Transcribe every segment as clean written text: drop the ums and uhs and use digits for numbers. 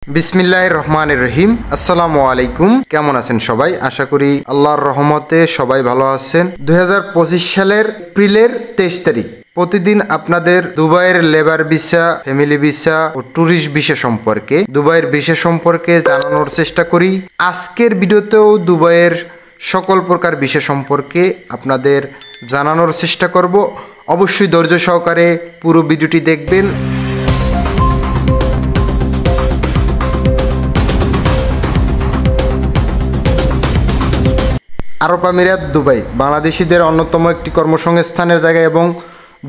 বিসমিল্লাহির রহমানির রহিম। আসসালামু আলাইকুম। কেমন আছেন সবাই? আশা করি আল্লাহর রহমতে সবাই ভালো আছেন। 2025 সালের এপ্রিলের 23 তারিখ প্রতিদিন আপনাদের দুবাইয়ের লেবার ভিসা, ফ্যামিলি ভিসা ও ট্যুরিস্ট ভিসা সম্পর্কে, দুবাইয়ের ভিসা সম্পর্কে জানানোর চেষ্টা করি। আজকের ভিডিওতেও দুবাইয়ের সকল প্রকার ভিসা সম্পর্কে আপনাদের জানানোর চেষ্টা করব। অবশ্যই ধৈর্য সহকারে পুরো ভিডিওটি দেখবেন। আরব আমিরাত দুবাই বাংলাদেশিদের অন্যতম একটি কর্মসংস্থানের জায়গা এবং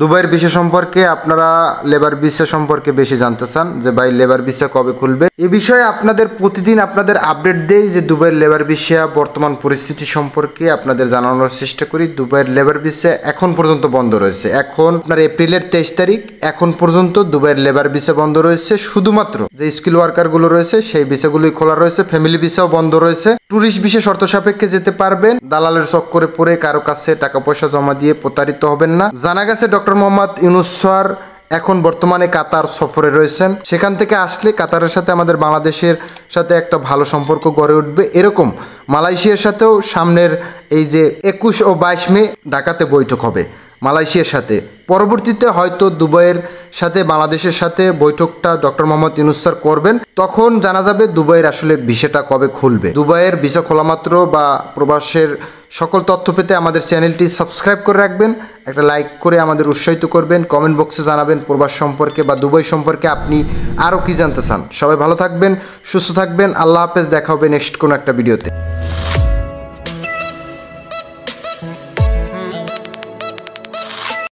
দুবাইয়ের ভিসা সম্পর্কে আপনারা লেবার ভিসা সম্পর্কে বেশি জানতে চান যে ভাই লেবার ভিসা কবে খুলবে। এ বিষয়ে আপনাদের প্রতিদিন আপনাদের আপডেট দেই যে দুবাইয়ের লেবার ভিসা বর্তমান পরিস্থিতি সম্পর্কে আপনাদের জানানোর চেষ্টা করি। দুবাইয়ের লেবার ভিসা এখন পর্যন্ত বন্ধ রয়েছে। এখন আপনার এপ্রিলের 23 তারিখ এখন পর্যন্ত দুবাইয়ের লেবার ভিসা বন্ধ রয়েছে। শুধুমাত্র যে স্কিল ওয়ার্কারগুলো রয়েছে সেই ভিসাগুলোই খোলা রয়েছে। ফ্যামিলি ভিসাও বন্ধ রয়েছে। ট্যুরিস্ট ভিসা শর্ত সাপেক্ষে যেতে পারবেন। দালালের চক্করে পড়ে কারো কাছে টাকা পয়সা জমা দিয়ে প্রতারিত হবেন না। জানা গেছে ডক্টর মোহাম্মদ ইউনূস স্যার এখন বর্তমানে কাতার সফরে রয়েছেন। সেখান থেকে আসলে কাতারের সাথে আমাদের বাংলাদেশের সাথে একটা ভালো সম্পর্ক গড়ে উঠবে। এরকম মালয়েশিয়ার সাথেও সামনের এই যে 21 ও 22 মে ঢাকাতে বৈঠক হবে মালয়েশিয়ার সাথে। পরবর্তীতে হয়তো দুবাইয়ের সাথে বাংলাদেশের সাথে বৈঠকটা ডক্টর মোহাম্মদ ইউনূস স্যার করবেন। তখন জানা যাবে দুবাইয়ের আসলে ভিসাটা কবে খুলবে। দুবাইয়ের ভিসা খোলা মাত্র বা প্রবাসের সকল তথ্য পেতে আমাদের চ্যানেলটি সাবস্ক্রাইব করে রাখবেন। একটা লাইক করে আমাদের উৎসাহিত করবেন। কমেন্ট বক্সে জানাবেন প্রবাস সম্পর্কে বা দুবাই সম্পর্কে আপনি আরও কি জানতে চান। সবাই ভালো থাকবেন, সুস্থ থাকবেন। আল্লাহ হাফেজ। দেখা হবে নেক্সট কোনো একটা ভিডিওতে।